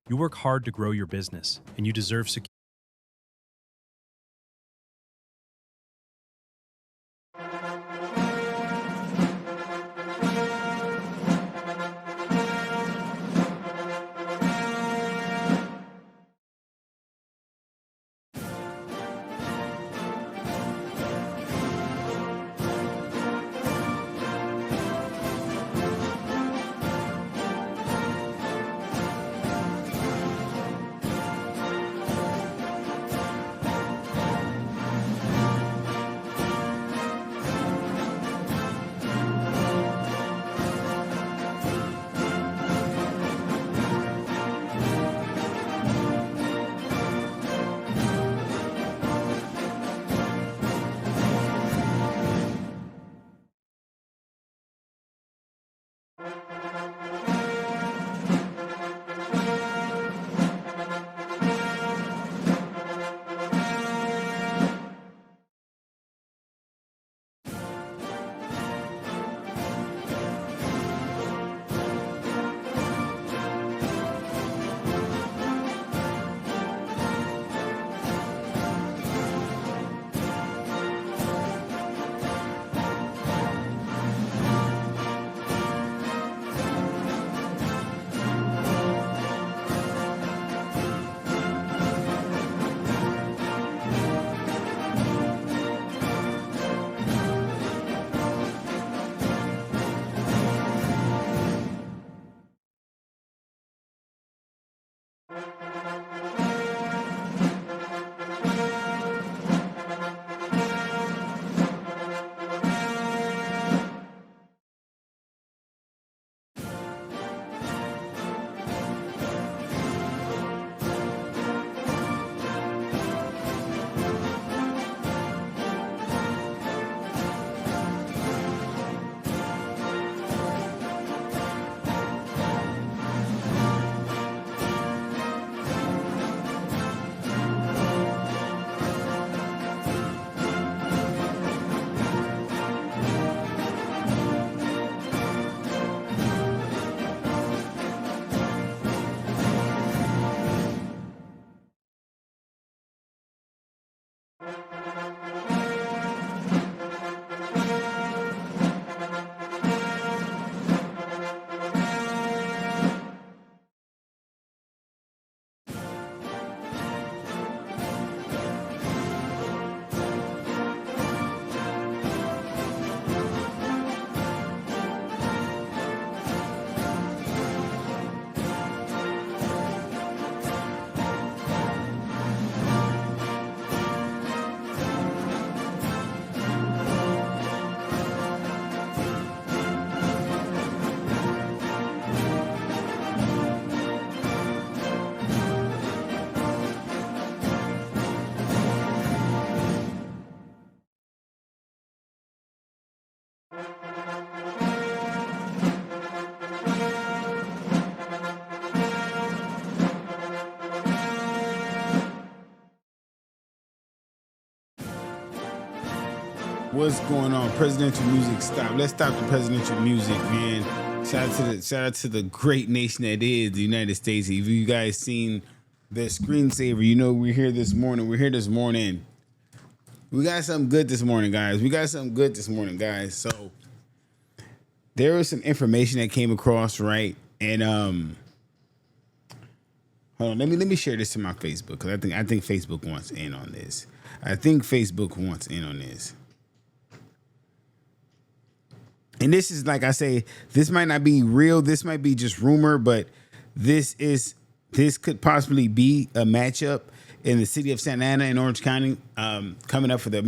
You work hard to grow your business, and you deserve security. What's going on? Presidential music stop. Let's stop the presidential music, man. Shout out to the great nation that is the United States. If you guys seen the screensaver, you know we're here this morning. We're here this morning. We got something good this morning, guys. So there was some information that came across, right? And hold on, let me share this to my Facebook because I think Facebook wants in on this. And this is like I say, this might not be real. This might be just rumor, but this could possibly be a matchup in the city of Santa Ana in Orange County, coming up for the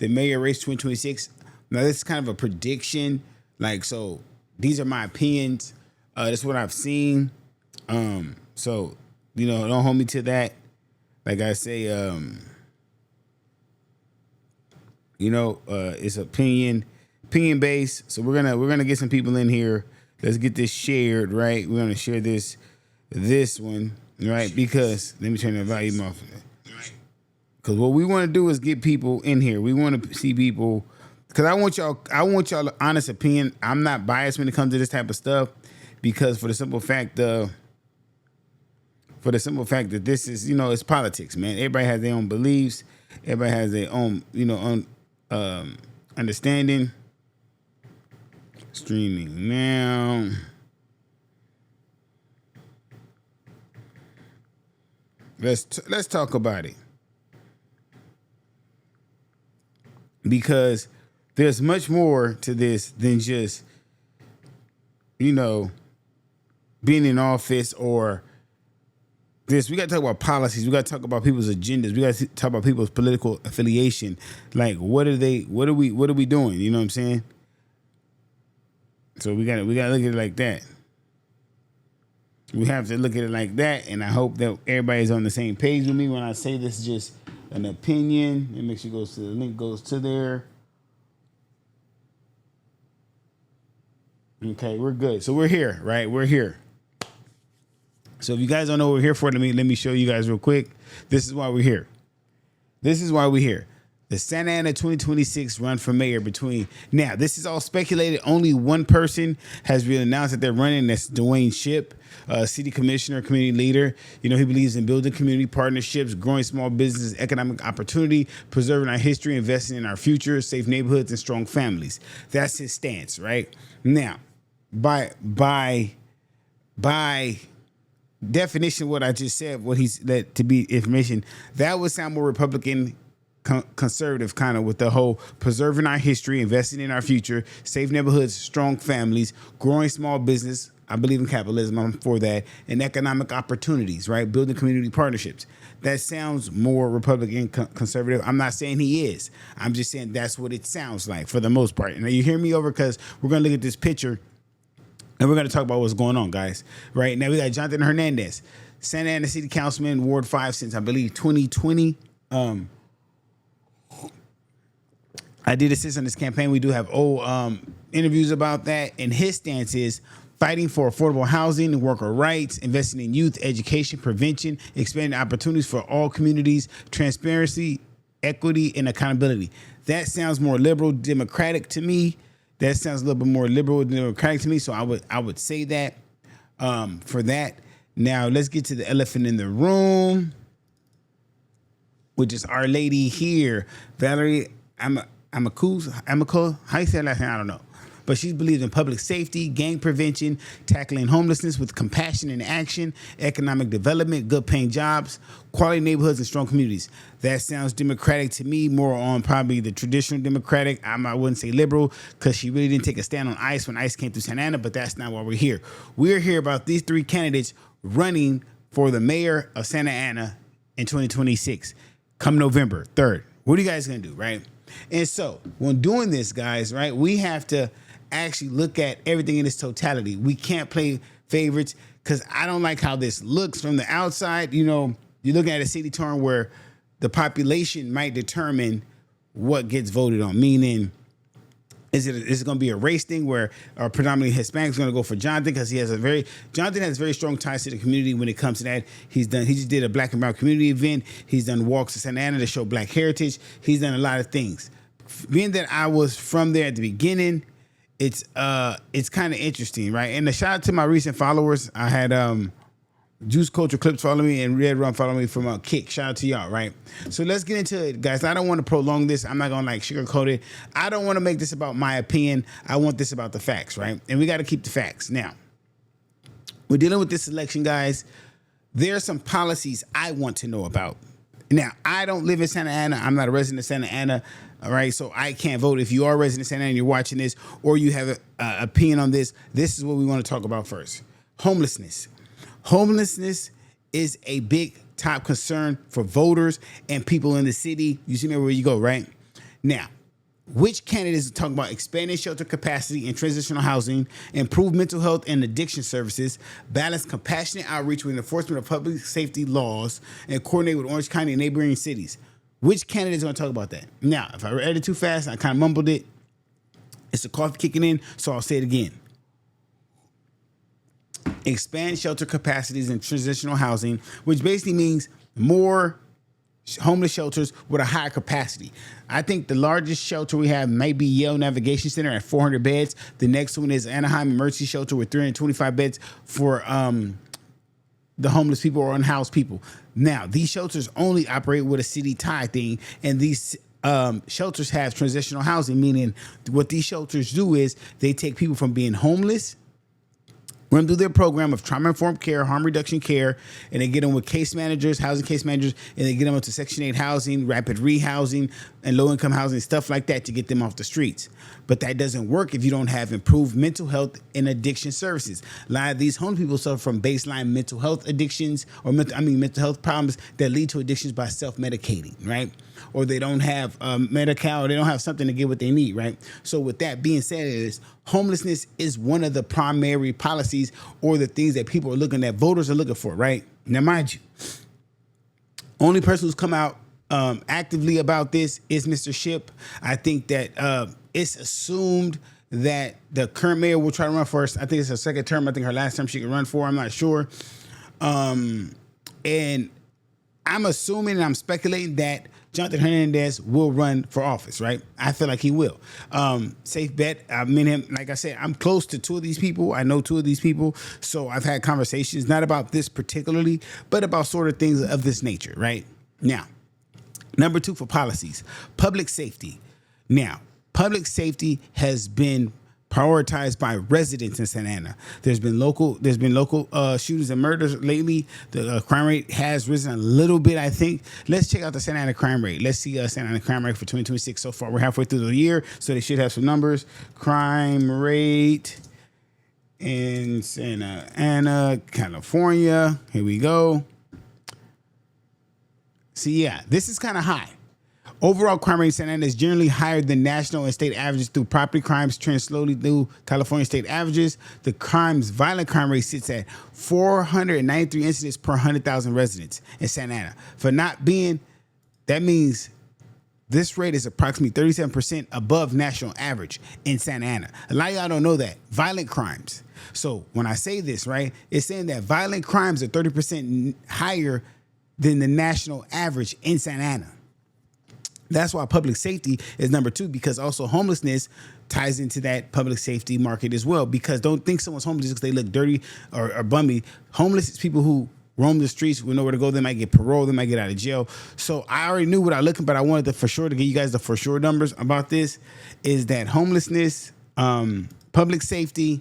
mayor race 2026. Now this is kind of a prediction. Like, so these are my opinions. That's what I've seen. So don't hold me to that. Like I say, it's opinion based. So we're gonna get some people in here. Let's get this shared, right? We're gonna share this one, right? Because let me turn the volume off. Because what we want to do is get people in here. We want to see people. Because I want y'all honest opinion. I'm not biased when it comes to this type of stuff. Because for the simple fact of for the simple fact that this is, it's politics, man. Everybody has their own beliefs. Everybody has their own, understanding. Streaming now. Let's talk about it, because there's much more to this than just being in office or this. We got to talk about policies. We got to talk about people's agendas. We got to talk about people's political affiliation. Like, what are we doing? You know what I'm saying? So we got to look at it like that. We have to look at it like that, and I hope that everybody's on the same page with me when I say this is just an opinion. And make sure the link goes to there. Okay, we're good. So we're here, right? We're here. So if you guys don't know what we're here for, let me show you guys real quick. This is why we're here. The Santa Ana 2026 run for mayor now, this is all speculated. Only one person has really announced that they're running. That's Dwayne Shipp, city commissioner, community leader. He believes in building community partnerships, growing small business, economic opportunity, preserving our history, investing in our future, safe neighborhoods, and strong families. That's his stance, right? Now, by definition, what I just said, what he's let to be information, that would sound more Republican, conservative, kind of, with the whole preserving our history, investing in our future, safe neighborhoods, strong families, growing small business. I believe in capitalism. I'm for that. And economic opportunities, right? Building community partnerships. That sounds more Republican, conservative. I'm not saying he is. I'm just saying that's what it sounds like for the most part. Now, you hear me over because we're going to look at this picture and we're going to talk about what's going on, guys. Right now, we got Jonathan Hernandez, Santa Ana City Councilman, Ward 5 since, I believe, 2020. I did assist on this campaign. We do have old interviews about that. And his stance is fighting for affordable housing and worker rights, investing in youth education, prevention, expanding opportunities for all communities, transparency, equity, and accountability. That sounds more liberal democratic to me. That sounds a little bit more liberal democratic to me. So I would say that for that. Now let's get to the elephant in the room, which is our lady here, Valerie Amico. How you say that last name? I don't know. But she believes in public safety, gang prevention, tackling homelessness with compassion and action, economic development, good paying jobs, quality neighborhoods, and strong communities. That sounds democratic to me, more on probably the traditional democratic. I wouldn't say liberal, because she really didn't take a stand on ICE when ICE came through Santa Ana, but that's not why we're here. We're here about these three candidates running for the mayor of Santa Ana in 2026, come November 3rd. What are you guys going to do, right? And so when doing this, guys, right, we have to actually look at everything in its totality. We can't play favorites, because I don't like how this looks from the outside. You're looking at a city turn where the population might determine what gets voted on, meaning is it going to be a race thing where predominantly Hispanics going to go for Jonathan because Jonathan has very strong ties to the community when it comes to that. He just did a Black and Brown community event. He's done walks to Santa Ana to show Black heritage. He's done a lot of things. Being that I was from there at the beginning, it's kind of interesting, right? And a shout out to my recent followers. I had Juice Culture Clips follow me and Red Rum follow me from Kick. Shout out to y'all, right? So let's get into it, guys. I don't want to prolong this. I'm not going to sugarcoat it. I don't want to make this about my opinion. I want this about the facts, right? And we got to keep the facts. Now, we're dealing with this election, guys. There are some policies I want to know about. Now, I don't live in Santa Ana. I'm not a resident of Santa Ana, all right? So I can't vote. If you are a resident of Santa Ana and you're watching this, or you have an opinion on this, this is what we want to talk about first. Homelessness. Homelessness is a big top concern for voters and people in the city. You see me where you go, right? Now, which candidates are talking about expanding shelter capacity and transitional housing, improve mental health and addiction services, balance compassionate outreach with enforcement of public safety laws, and coordinate with Orange County and neighboring cities? Which candidates are going to talk about that? Now, if I read it too fast, I kind of mumbled it. It's the coffee kicking in, so I'll say it again. Expand shelter capacities and transitional housing, which basically means more homeless shelters with a higher capacity. I think the largest shelter we have might be Yale Navigation Center at 400 beds. The next one is Anaheim Emergency Shelter with 325 beds for the homeless people or unhoused people. Now, these shelters only operate with a city tie thing, and these shelters have transitional housing, meaning what these shelters do is they take people from being homeless, run through their program of trauma-informed care, harm reduction care, and they get them with case managers, housing case managers, and they get them into Section 8 housing, rapid rehousing, and low-income housing, stuff like that to get them off the streets. But that doesn't work if you don't have improved mental health and addiction services. A lot of these homeless people suffer from baseline mental health addictions, or mental health problems that lead to addictions by self-medicating, right? Or they don't have Medi-Cal, or they don't have something to get what they need, right? So with that being said, is homelessness is one of the primary policies or the things that people are looking at, voters are looking for, right? Now, mind you, only person who's come out actively about this is Mr. Shipp. I think that it's assumed that the current mayor will try to run first. I think it's her second term. I think her last term she could run for. I'm not sure. And I'm assuming and I'm speculating that Jonathan Hernandez will run for office, right? I feel like he will. Safe bet. I mean him, like I said, I'm close to two of these people. I know two of these people. So I've had conversations, not about this particularly, but about sort of things of this nature, right? Now, number 2 for policies, public safety. Now, public safety has been prioritized by residents in Santa Ana. There's been local shootings and murders lately. The crime rate has risen a little bit, I think. Let's check out the Santa Ana crime rate. Let's see Santa Ana crime rate for 2026 so far. We're halfway through the year, so they should have some numbers. Crime rate in Santa Ana, California. Here we go. See, yeah, this is kind of high. Overall crime rate in Santa Ana is generally higher than national and state averages through property crimes trend slowly through California state averages. The violent crime rate sits at 493 incidents per 100,000 residents in Santa Ana. That means this rate is approximately 37% above national average in Santa Ana. A lot of y'all don't know that. Violent crimes. So when I say this, right, it's saying that violent crimes are 30% higher than the national average in Santa Ana. That's why public safety is number 2, because also homelessness ties into that public safety market as well. Because don't think someone's homeless just because they look dirty or bummy. Homeless is people who roam the streets with nowhere to go. They might get parole. They might get out of jail. So I already knew what I looking, but I wanted to for sure to give you guys the for sure numbers about this. Is that homelessness, public safety,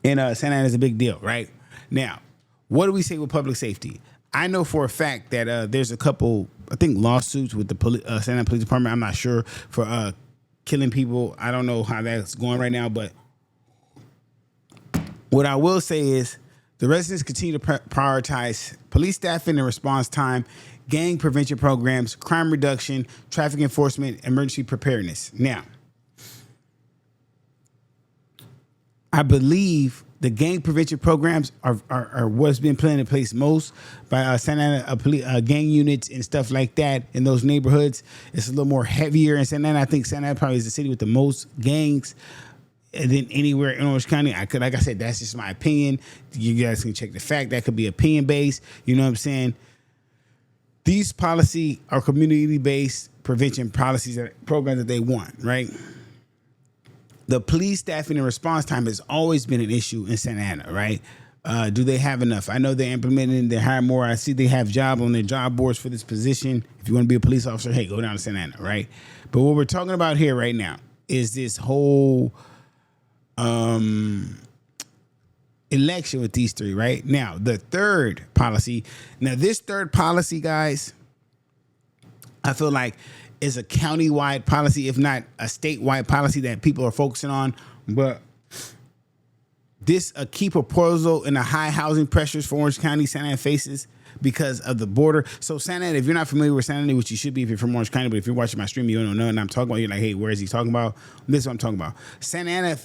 and Santa Ana is a big deal, right? Now, what do we say with public safety? I know for a fact that there's a couple, I think, lawsuits with the Santa Ana Police Department. I'm not sure, for killing people. I don't know how that's going right now, but what I will say is the residents continue to prioritize police staffing and response time, gang prevention programs, crime reduction, traffic enforcement, emergency preparedness. Now, I believe the gang prevention programs are what's been put in place most by Santa Ana gang units and stuff like that in those neighborhoods. It's a little more heavier in Santa Ana. I think Santa Ana probably is the city with the most gangs than anywhere in Orange County. Like I said, that's just my opinion. You guys can check the fact. That could be opinion based. You know what I'm saying? These policy are community based prevention policies and programs that they want, right? The police staffing and response time has always been an issue in Santa Ana, right? Do they have enough? I know they're implementing, they're hiring more. I see they have job on their job boards for this position. If you want to be a police officer, hey, go down to Santa Ana, right? But what we're talking about here right now is this whole election with these 3, right? Now, the third policy. Now, this third policy, guys, I feel like is a county-wide policy, if not a statewide policy that people are focusing on. But this a key proposal in the high housing pressures for Orange County Santa Ana faces because of the border. So Santa Ana, if you're not familiar with Santa Ana, which you should be if you're from Orange County, but if you're watching my stream, you don't know, and I'm talking about, you're like, hey, where is he talking about? This is what I'm talking about. Santa Ana